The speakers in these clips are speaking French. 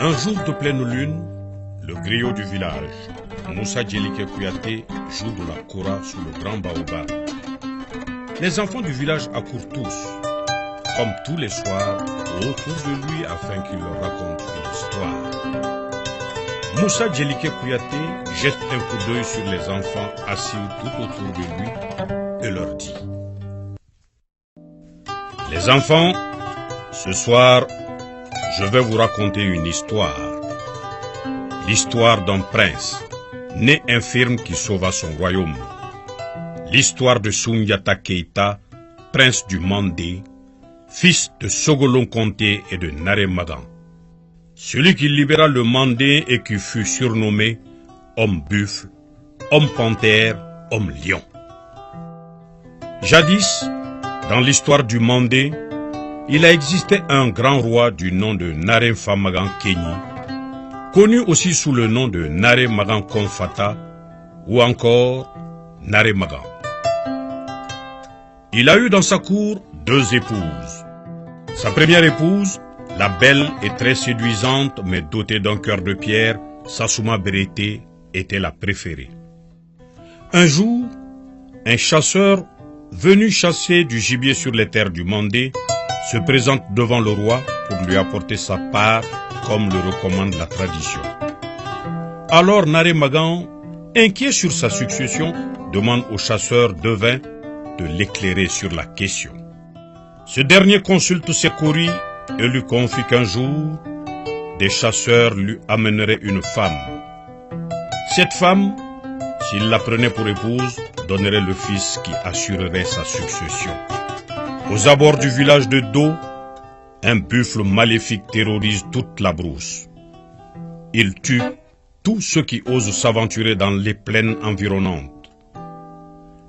Un jour de pleine lune, le griot du village, Moussa Djelike Kouyaté, joue de la kora sous le grand baobab. Les enfants du village accourent tous, comme tous les soirs, autour de lui afin qu'il leur raconte une histoire. Moussa Djelike Kouyaté jette un coup d'œil sur les enfants assis tout autour de lui et leur dit: Les enfants, ce soir, je vais vous raconter une histoire. L'histoire d'un prince, né infirme qui sauva son royaume. L'histoire de Soundiata Keita, prince du Mandé, fils de Sogolon Conté et de Naré Magan. Celui qui libéra le Mandé et qui fut surnommé homme buffle, homme panthère, homme lion. Jadis, dans l'histoire du Mandé, il a existé un grand roi du nom de Naré Famagan Kenyi, connu aussi sous le nom de Naré Magan Konfata ou encore Naré Magan. Il a eu dans sa cour 2 épouses. Sa première épouse, la belle et très séduisante mais dotée d'un cœur de pierre, Sassouma Bérété, était la préférée. Un jour, un chasseur venu chasser du gibier sur les terres du Mandé se présente devant le roi pour lui apporter sa part comme le recommande la tradition. Alors Naré Magan, inquiet sur sa succession, demande au chasseur devin de l'éclairer sur la question. Ce dernier consulte ses courriers et lui confie qu'un jour, des chasseurs lui amèneraient une femme. Cette femme, s'il la prenait pour épouse, donnerait le fils qui assurerait sa succession. Aux abords du village de Do, un buffle maléfique terrorise toute la brousse. Il tue tous ceux qui osent s'aventurer dans les plaines environnantes.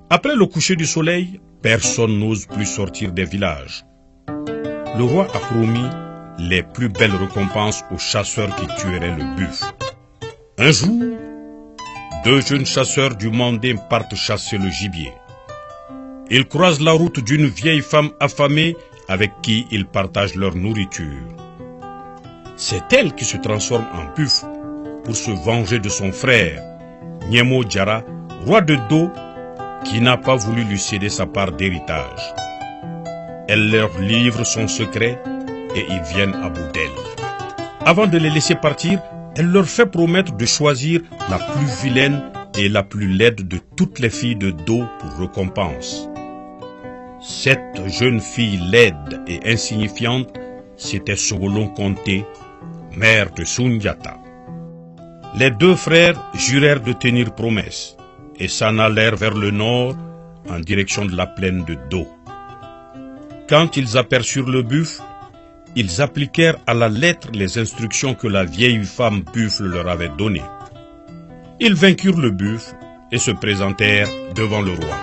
Après le coucher du soleil, personne n'ose plus sortir des villages. Le roi a promis les plus belles récompenses aux chasseurs qui tueraient le buffle. Un jour, 2 jeunes chasseurs du Mandé partent chasser le gibier. Ils croisent la route d'une vieille femme affamée avec qui ils partagent leur nourriture. C'est elle qui se transforme en buffle pour se venger de son frère, Niemo Diara, roi de Do, qui n'a pas voulu lui céder sa part d'héritage. Elle leur livre son secret et ils viennent à bout d'elle. Avant de les laisser partir, elle leur fait promettre de choisir la plus vilaine et la plus laide de toutes les filles de Do pour récompense. Cette jeune fille laide et insignifiante, c'était Sogolon Conté, mère de Soundiata. Les 2 frères jurèrent de tenir promesse et s'en allèrent vers le nord en direction de la plaine de Do. Quand ils aperçurent le buffle, ils appliquèrent à la lettre les instructions que la vieille femme buffle leur avait données. Ils vainquirent le buffle et se présentèrent devant le roi.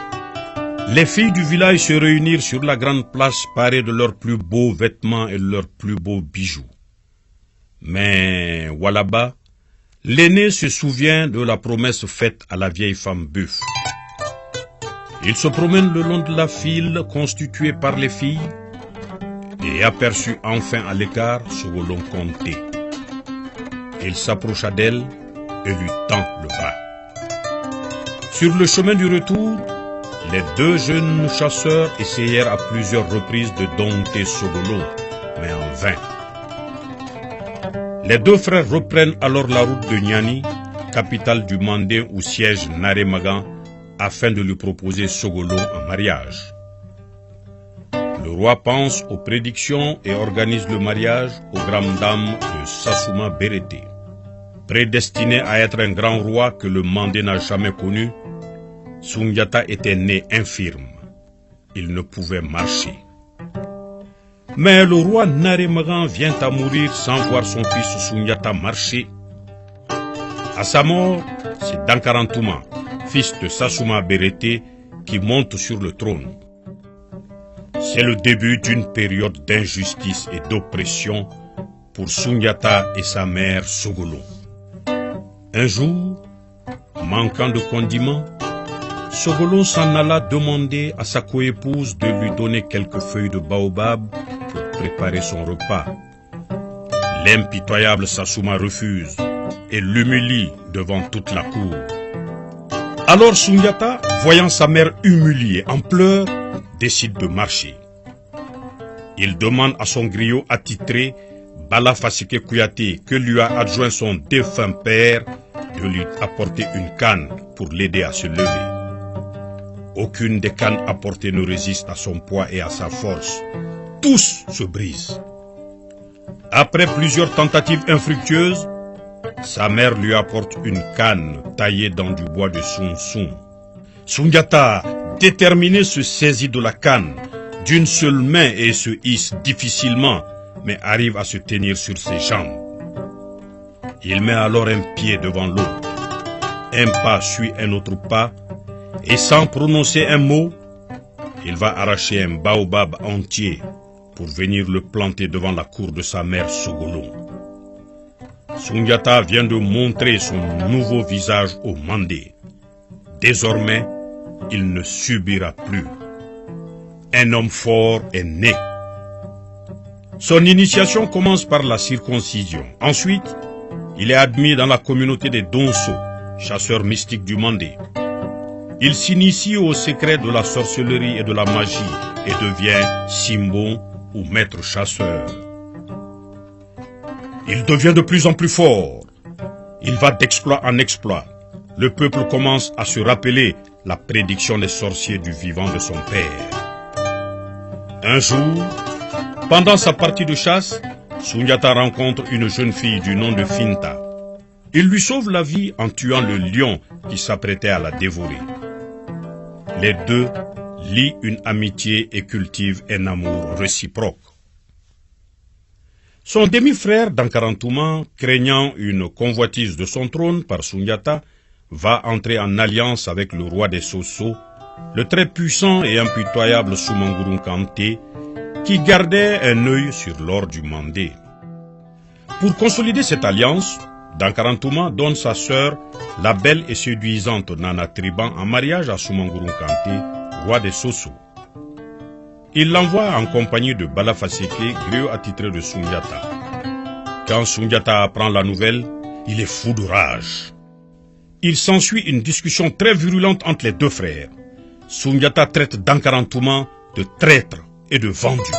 Les filles du village se réunirent sur la grande place parées de leurs plus beaux vêtements et de leurs plus beaux bijoux. Mais Walaba, l'aîné se souvient de la promesse faite à la vieille femme buffle. Il se promène le long de la file constituée par les filles et aperçut enfin à l'écart Sogolon Conté. Il s'approcha d'elle et lui tend le bras. Sur le chemin du retour, les 2 jeunes chasseurs essayèrent à plusieurs reprises de dompter Sogolon, mais en vain. Les 2 frères reprennent alors la route de Niani, capitale du Mandé où siège Naré Magan, afin de lui proposer Sogolon en mariage. Le roi pense aux prédictions et organise le mariage aux grandes dames de Sassouma Bérété. Prédestiné à être un grand roi que le Mandé n'a jamais connu, Soundiata était né infirme. Il ne pouvait marcher. Mais le roi Naré Magan vient à mourir sans voir son fils Soundiata marcher. À sa mort, c'est Dankarantouma, fils de Sassouma Bérété, qui monte sur le trône. C'est le début d'une période d'injustice et d'oppression pour Soundiata et sa mère Sogolon. Un jour, manquant de condiments, Sogolon s'en alla demander à sa coépouse de lui donner quelques feuilles de baobab pour préparer son repas. L'impitoyable Sassuma refuse et l'humilie devant toute la cour. Alors Sundiata, voyant sa mère humiliée en pleurs, décide de marcher. Il demande à son griot attitré, Bala Fasike Kouyaté, que lui a adjoint son défunt père, de lui apporter une canne pour l'aider à se lever. Aucune des cannes apportées ne résiste à son poids et à sa force. Tous se brisent. Après plusieurs tentatives infructueuses, sa mère lui apporte une canne taillée dans du bois de Sunsun. Sundiata, déterminé, se saisit de la canne d'une seule main et se hisse difficilement, mais arrive à se tenir sur ses jambes. Il met alors un pied devant l'autre. Un pas suit un autre pas, et sans prononcer un mot, il va arracher un baobab entier pour venir le planter devant la cour de sa mère Sogolon. Sundiata vient de montrer son nouveau visage au Mandé. Désormais, il ne subira plus. Un homme fort est né. Son initiation commence par la circoncision. Ensuite, il est admis dans la communauté des Donso, chasseurs mystiques du Mandé. Il s'initie au secret de la sorcellerie et de la magie et devient Simbon ou maître chasseur. Il devient de plus en plus fort. Il va d'exploit en exploit. Le peuple commence à se rappeler la prédiction des sorciers du vivant de son père. Un jour, pendant sa partie de chasse, Sundiata rencontre une jeune fille du nom de Finta. Il lui sauve la vie en tuant le lion qui s'apprêtait à la dévorer. Les deux lient une amitié et cultivent un amour réciproque. Son demi-frère Dankarantouma, craignant une convoitise de son trône par Sundiata, va entrer en alliance avec le roi des Soso, le très puissant et impitoyable Soumangurung Kanté, qui gardait un œil sur l'or du Mandé. Pour consolider cette alliance, Dankarantouma donne sa sœur, la belle et séduisante Nana Triban, en mariage à Soumangurung Kanté, roi des Soso. Il l'envoie en compagnie de Bala Faseke, griot attitré de Sundiata. Quand Sundiata apprend la nouvelle, il est fou de rage. Il s'ensuit une discussion très virulente entre les deux frères. Sundiata traite Dankarantouma de traître et de vendu.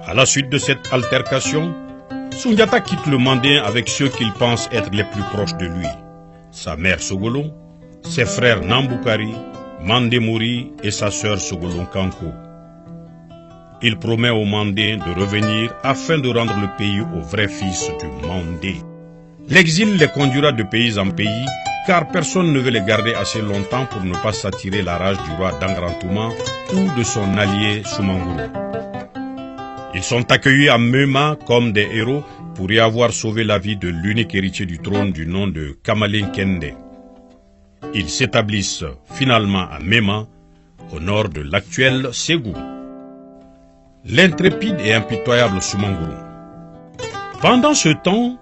À la suite de cette altercation, Sundiata quitte le Mandé avec ceux qu'il pense être les plus proches de lui. Sa mère Sogolon, ses frères Nambukari, Mandemori et sa sœur Sogolon Kanko. Il promet au Mandé de revenir afin de rendre le pays au vrai fils du Mandé. L'exil les conduira de pays en pays, car personne ne veut les garder assez longtemps pour ne pas s'attirer la rage du roi Dankarantouma ou de son allié Soumangurung. Ils sont accueillis à Mema comme des héros pour y avoir sauvé la vie de l'unique héritier du trône du nom de Kamalin Kende. Ils s'établissent finalement à Mema, au nord de l'actuel Ségou. L'intrépide et impitoyable Soumangurung. Pendant ce temps,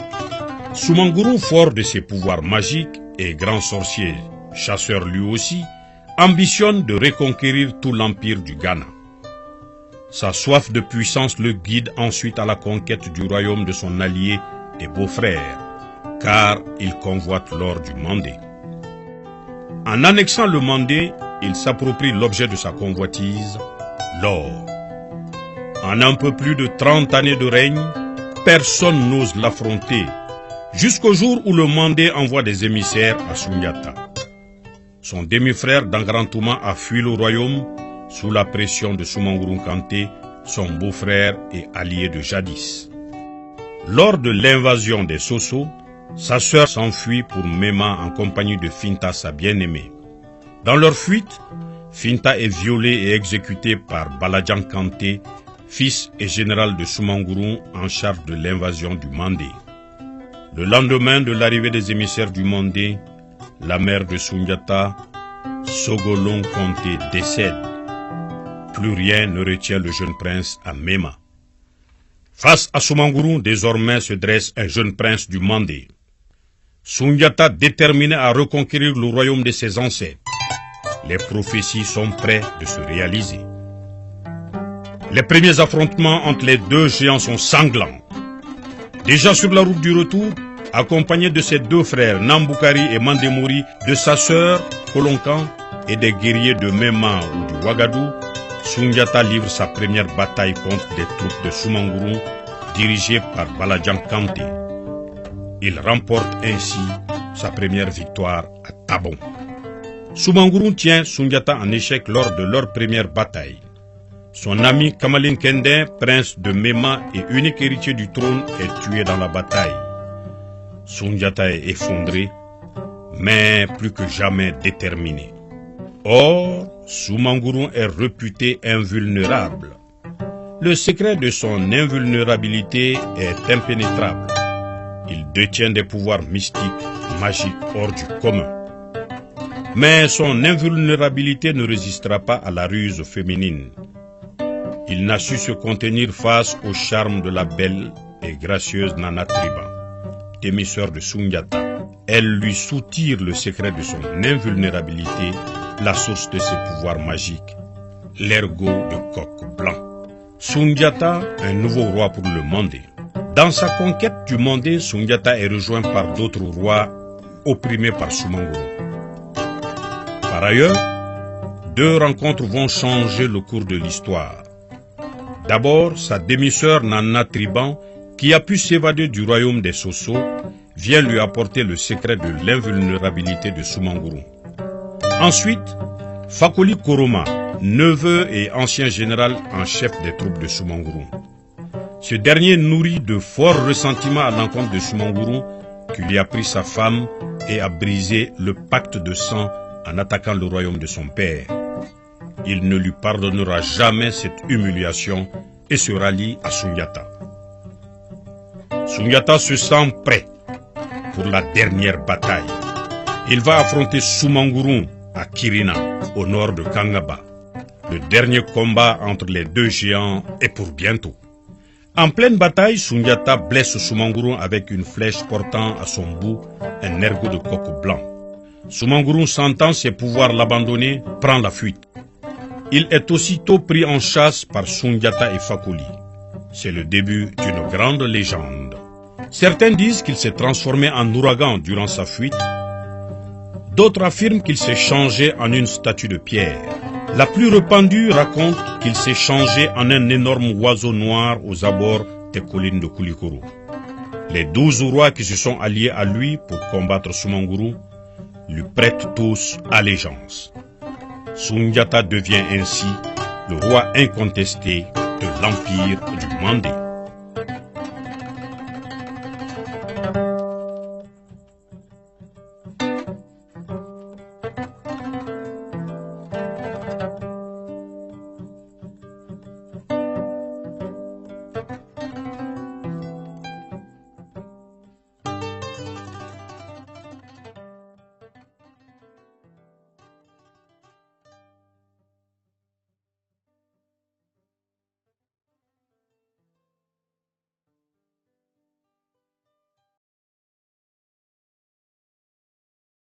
Soumangurung, fort de ses pouvoirs magiques et grand sorcier, chasseur lui aussi, ambitionne de reconquérir tout l'empire du Ghana. Sa soif de puissance le guide ensuite à la conquête du royaume de son allié et beau-frère, car il convoite l'or du Mandé. En annexant le Mandé, il s'approprie l'objet de sa convoitise, l'or. En un peu plus de 30 années de règne, personne n'ose l'affronter, jusqu'au jour où le Mandé envoie des émissaires à Sundiata. Son demi-frère Dankarantouma a fui le royaume sous la pression de Soumangurung Kanté, son beau-frère et allié de jadis. Lors de l'invasion des Soso, sa sœur s'enfuit pour Mema en compagnie de Finta, sa bien-aimée. Dans leur fuite, Finta est violée et exécutée par Baladjan Kanté, fils et général de Soumangurung en charge de l'invasion du Mandé. Le lendemain de l'arrivée des émissaires du Mandé, la mère de Sundiata, Sogolon Kanté, décède. Plus rien ne retient le jeune prince à Mema. Face à Soumangurung, désormais se dresse un jeune prince du Mandé. Sundiata déterminé à reconquérir le royaume de ses ancêtres. Les prophéties sont prêtes de se réaliser. Les premiers affrontements entre les deux géants sont sanglants. Déjà sur la route du retour, accompagné de ses deux frères Namboukari et Mandemori, de sa sœur Kolonkan et des guerriers de Mema ou du Ouagadou, Soundiata livre sa première bataille contre des troupes de Soumangouroum dirigées par Baladjan Kanté. Il remporte ainsi sa première victoire à Tabon. Soumangouroum tient Soundiata en échec lors de leur première bataille. Son ami Kamalin Kende, prince de Mema et unique héritier du trône, est tué dans la bataille. Soundiata est effondré, mais plus que jamais déterminé. Or, Soumangouroum est réputé invulnérable. Le secret de son invulnérabilité est impénétrable. Il détient des pouvoirs mystiques, magiques hors du commun. Mais son invulnérabilité ne résistera pas à la ruse féminine. Il n'a su se contenir face au charme de la belle et gracieuse Nana Triban, demi-sœur de Soundiata. Elle lui soutire le secret de son invulnérabilité, la source de ses pouvoirs magiques, l'ergot de coq blanc. Soundiata, un nouveau roi pour le Mandé. Dans sa conquête du Mandé, Soundiata est rejoint par d'autres rois opprimés par Soumangouroum. Par ailleurs, deux rencontres vont changer le cours de l'histoire. D'abord, sa demi-sœur Nana Triban, qui a pu s'évader du royaume des Sosso, vient lui apporter le secret de l'invulnérabilité de Soumangouroum. Ensuite, Fakoli Koroma, neveu et ancien général en chef des troupes de Soumangouroum. Ce dernier nourrit de forts ressentiments à l'encontre de Soumangouroum, qui lui a pris sa femme et a brisé le pacte de sang en attaquant le royaume de son père. Il ne lui pardonnera jamais cette humiliation et se rallie à Soundiata. Soundiata se sent prêt pour la dernière bataille. Il va affronter Soumangouroum à Kirina, au nord de Kangaba. Le dernier combat entre les deux géants est pour bientôt. En pleine bataille, Soundiata blesse Soumangouroum avec une flèche portant à son bout un ergot de coq blanc. Soumangouroum, sentant ses pouvoirs l'abandonner, prend la fuite. Il est aussitôt pris en chasse par Soundiata et Fakoli. C'est le début d'une grande légende. Certains disent qu'il s'est transformé en ouragan durant sa fuite. D'autres affirment qu'il s'est changé en une statue de pierre. La plus répandue raconte qu'il s'est changé en un énorme oiseau noir aux abords des collines de Koulikoro. Les 12 rois qui se sont alliés à lui pour combattre Soumangouroum lui prêtent tous allégeance. Soundiata devient ainsi le roi incontesté de l'empire du Mandé.